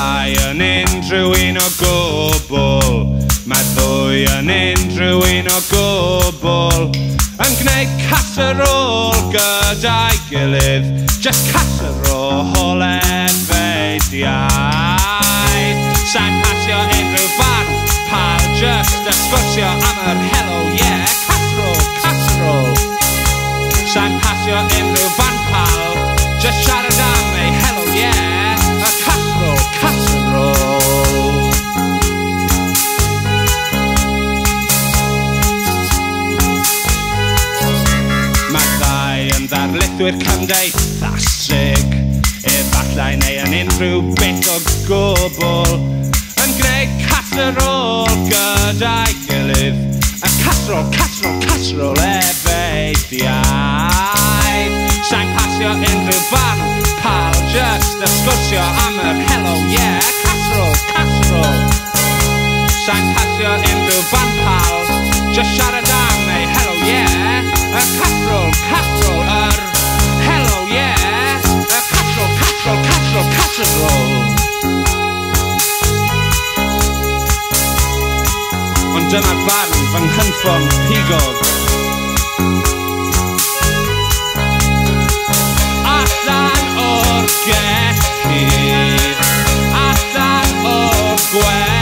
ddau yn unrhyw un o gwbl. Mae ddwy yn unrhyw un o gwbl. Yn gwneud casserole gyda'i gilydd. Just casserole efeilliaid. Sa'n pasio unrhyw fan, pal, just ysgwrsio am yr hello, yeah. Casserole, casserole. Sa'n pasio unrhyw fan, pal, just siarad am ei hello, yeah. A casserole, casserole. Mae ddau yn ddarlithwyr cymdeithasig, efallai neu yn unrhyw beth o gwbl. Yn gwneud casserole gyda'i gilydd. A casserole, casserole, casserole efeilliaid. Sa'n pasio unrhyw fan, pal, just ysgwrsio am yr hello, yeah. Casserole, casserole. Sa'n pasio unrhyw fan, pal, just siarad am ei hello, yeah. A casserole, casserole, hello, yeah. A casserole, casserole, casserole, casserole. Ond dyma'r barn fy nghynffon pigog. Allan o'r gellid, allan o'r gweld.